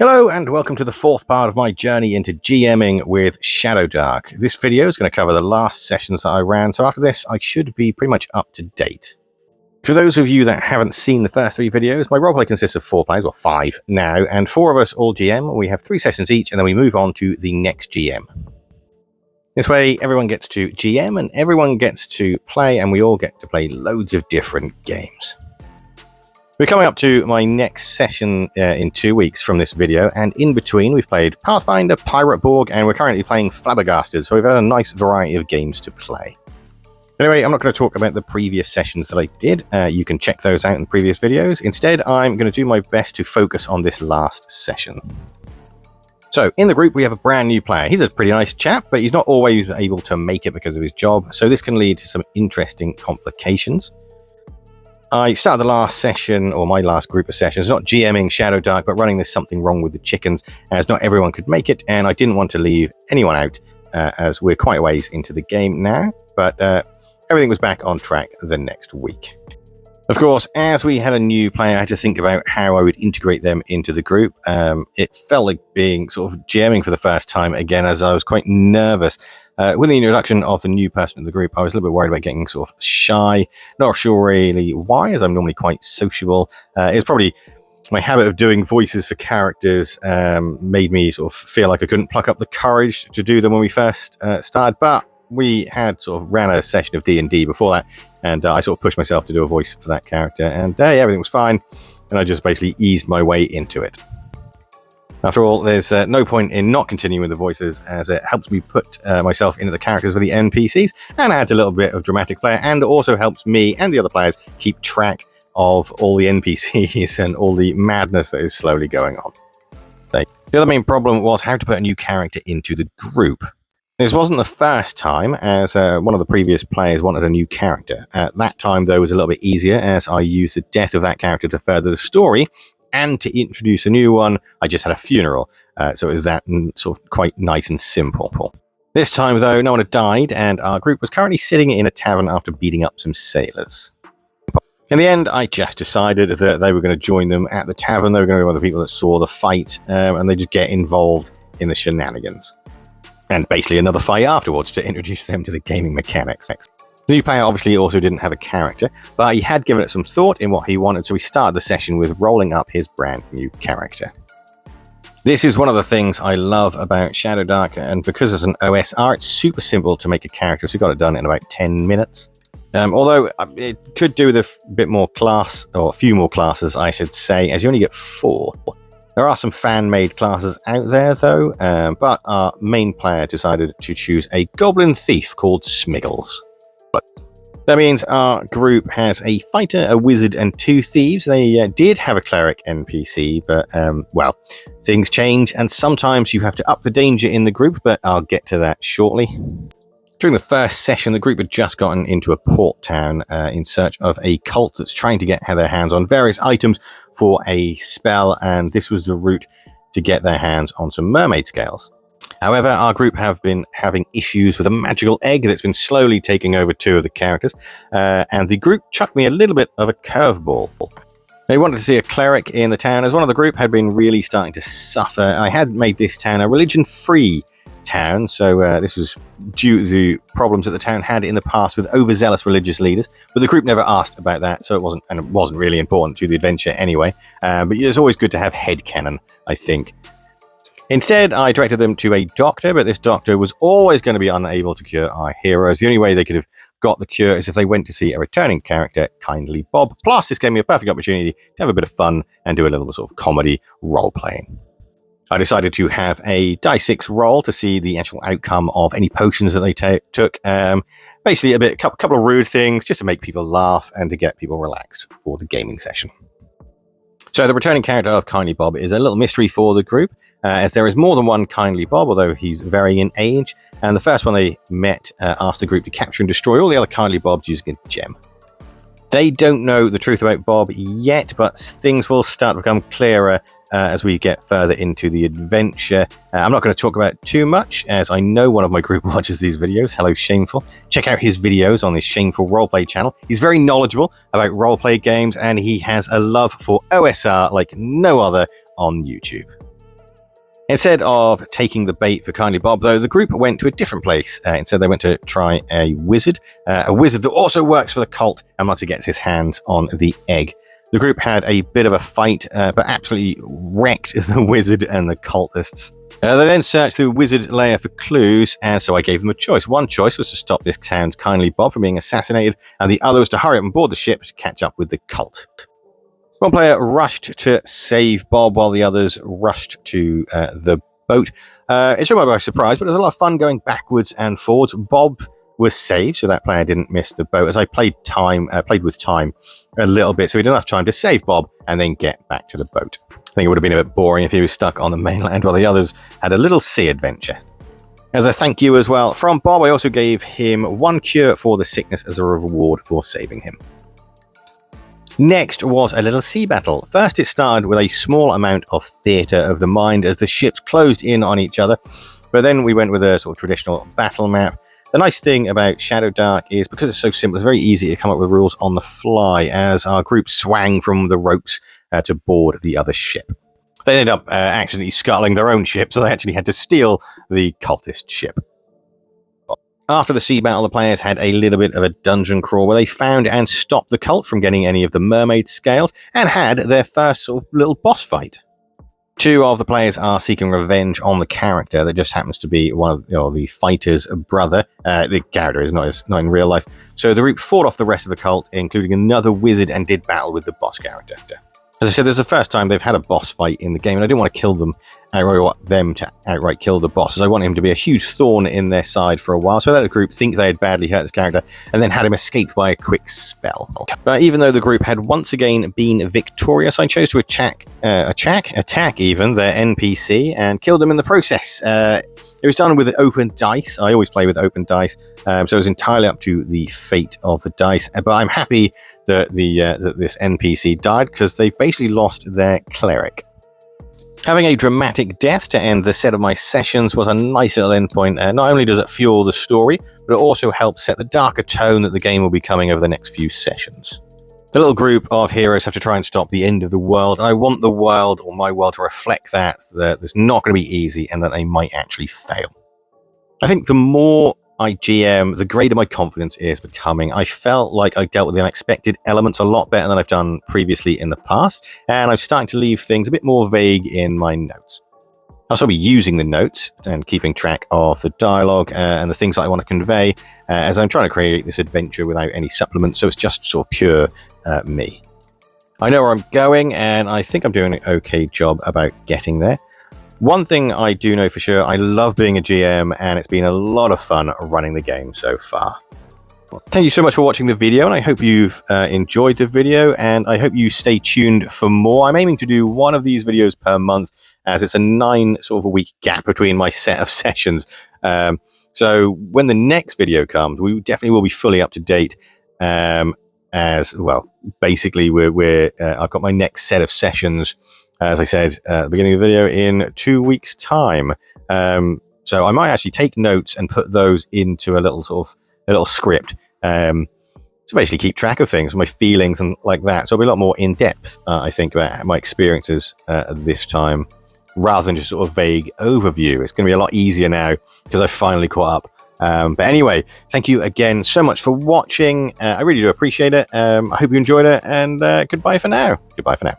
Hello and welcome to the fourth part of my journey into GMing with Shadowdark. This video is going to cover the last sessions that I ran, so after this I should be pretty much up to date. For those of you that haven't seen the first three videos, my roleplay consists of 4 players, or 5 now, and 4 of us all GM. We have 3 sessions each and then we move on to the next GM. This way everyone gets to GM and everyone gets to play, and we all get to play loads of different games. We're coming up to my next session in 2 weeks from this video, and in between we've played Pathfinder, Pirate Borg, and we're currently playing Flabbergasted, so we've had a nice variety of games to play. Anyway, I'm not going to talk about the previous sessions that I did. You can check those out in previous videos. Instead, I'm going to do my best to focus on this last session. So, in the group we have a brand new player. He's a pretty nice chap, but he's not always able to make it because of his job, so this can lead to some interesting complications. I started the last session, or my last group of sessions, not GMing Shadowdark, but running There's Something Wrong with the Chickens, as not everyone could make it, and I didn't want to leave anyone out, as we're quite a ways into the game now, but everything was back on track the next week. Of course, as we had a new player, I had to think about how I would integrate them into the group. It felt like being sort of GMing for the first time again, as I was quite nervous. With the introduction of the new person in the group, I was a little bit worried about getting sort of shy. Not sure really why, as I'm normally quite sociable. It's probably my habit of doing voices for characters made me sort of feel like I couldn't pluck up the courage to do them when we first started. But we had sort of ran a session of D&D before that, and I sort of pushed myself to do a voice for that character, and everything was fine, and I just basically eased my way into it. After all, there's no point in not continuing with the voices, as it helps me put myself into the characters with the NPCs, and adds a little bit of dramatic flair, and also helps me and the other players keep track of all the NPCs and all the madness that is slowly going on. The other main problem was how to put a new character into the group. This wasn't the first time, as one of the previous players wanted a new character. At that time, though, it was a little bit easier, as I used the death of that character to further the story, and to introduce a new one, I just had a funeral, so it was that sort of quite nice and simple. This time, though, no one had died, and our group was currently sitting in a tavern after beating up some sailors. In the end, I just decided that they were going to join them at the tavern. They were going to be one of the people that saw the fight, and they just get involved in the shenanigans. And basically another fight afterwards to introduce them to the gaming mechanics. The new player obviously also didn't have a character, but he had given it some thought in what he wanted, so we started the session with rolling up his brand new character. This is one of the things I love about Shadowdark, and because it's an OSR, it's super simple to make a character, so we got it done in about 10 minutes. Although it could do with a bit more class, or a few more classes, I should say, as you only get 4. There are some fan-made classes out there, though, but our main player decided to choose a goblin thief called Smiggles. That means our group has a fighter, a wizard, and 2 thieves. They did have a cleric NPC, but, well, things change, and sometimes you have to up the danger in the group, but I'll get to that shortly. During the first session, the group had just gotten into a port town in search of a cult that's trying to get their hands on various items for a spell, and this was the route to get their hands on some mermaid scales. However, our group have been having issues with a magical egg that's been slowly taking over 2 of the characters, and the group chucked me a little bit of a curveball. They wanted to see a cleric in the town, as one of the group had been really starting to suffer. I had made this town a religion-free town, so this was due to the problems that the town had in the past with overzealous religious leaders, but the group never asked about that, so it wasn't really important to the adventure anyway, but it's always good to have headcanon, I think. Instead, I directed them to a doctor, but this doctor was always going to be unable to cure our heroes. The only way they could have got the cure is if they went to see a returning character, Kindly Bob. Plus, this gave me a perfect opportunity to have a bit of fun and do a little sort of comedy role-playing. I decided to have a die 6 roll to see the actual outcome of any potions that they took. Basically, a couple of rude things just to make people laugh and to get people relaxed for the gaming session. So the returning character of Kindly Bob is a little mystery for the group, as there is more than one Kindly Bob, although he's varying in age. And the first one they met asked the group to capture and destroy all the other Kindly Bobs using a gem. They don't know the truth about Bob yet, but things will start to become clearer as we get further into the adventure. I'm not going to talk about it too much, as I know one of my group watches these videos. Hello, Shameful. Check out his videos on his Shameful Roleplay channel. He's very knowledgeable about roleplay games, and he has a love for OSR like no other on YouTube. Instead of taking the bait for Kindly Bob, though, the group went to a different place. Instead, they went to try a wizard that also works for the cult and once he gets his hands on the egg. The group had a bit of a fight, but absolutely wrecked the wizard and the cultists. They then searched through Wizard Lair for clues, and so I gave them a choice. One choice was to stop this town's Kindly Bob from being assassinated, and the other was to hurry up and board the ship to catch up with the cult. One player rushed to save Bob while the others rushed to the boat. It took me by surprise, but it was a lot of fun going backwards and forwards. Bob was saved, so that player didn't miss the boat, as I played with time a little bit, so we had enough time to save Bob and then get back to the boat. I think it would have been a bit boring if he was stuck on the mainland while the others had a little sea adventure. As a thank you as well from Bob, I also gave him 1 cure for the sickness as a reward for saving him. Next was a little sea battle. First, it started with a small amount of theatre of the mind as the ships closed in on each other, but then we went with a sort of traditional battle map. The nice thing about Shadowdark is, because it's so simple, it's very easy to come up with rules on the fly as our group swang from the ropes to board the other ship. They ended up accidentally scuttling their own ship, so they actually had to steal the cultist ship. After the sea battle, the players had a little bit of a dungeon crawl where they found and stopped the cult from getting any of the mermaid scales and had their first sort of little boss fight. 2 of the players are seeking revenge on the character that just happens to be one of the fighter's brother. The character is not in real life. So the group fought off the rest of the cult, including another wizard, and did battle with the boss character. As I said, this is the first time they've had a boss fight in the game, and I didn't want to kill them outright. I want them to outright kill the boss, as I want him to be a huge thorn in their side for a while, so that the group think they had badly hurt this character, and then had him escape by a quick spell. But even though the group had once again been victorious, I chose to attack even their NPC and kill them in the process. It was done with open dice. I always play with open dice, so it was entirely up to the fate of the dice. But I'm happy that that this NPC died, because they've basically lost their cleric. Having a dramatic death to end the set of my sessions was a nice little endpoint. Not only does it fuel the story, but it also helps set the darker tone that the game will be coming over the next few sessions. The little group of heroes have to try and stop the end of the world, and I want the world, or my world, to reflect that it's not going to be easy and that they might actually fail. I think the more I GM, the greater my confidence is becoming. I felt like I dealt with the unexpected elements a lot better than I've done previously in the past, and I'm starting to leave things a bit more vague in my notes. I'll still be using the notes and keeping track of the dialogue and the things that I want to convey as I'm trying to create this adventure without any supplements, so it's just sort of pure me. I know where I'm going, and I think I'm doing an okay job about getting there. One thing I do know for sure, I love being a GM, and it's been a lot of fun running the game so far. Thank you so much for watching the video, and I hope you've enjoyed the video, and I hope you stay tuned for more. I'm aiming to do 1 of these videos per month, as it's a 9 sort of a week gap between my set of sessions. So when the next video comes, we definitely will be fully up to date. As well, basically, I've got my next set of sessions, as I said at the beginning of the video, in 2 weeks' time. So I might actually take notes and put those into a little script to basically keep track of things, my feelings and like that. So it'll be a lot more in depth, I think, about my experiences this time, rather than just sort of vague overview. It's going to be a lot easier now because I've finally caught up. But anyway, thank you again so much for watching. I really do appreciate it. I hope you enjoyed it, and goodbye for now. Goodbye for now.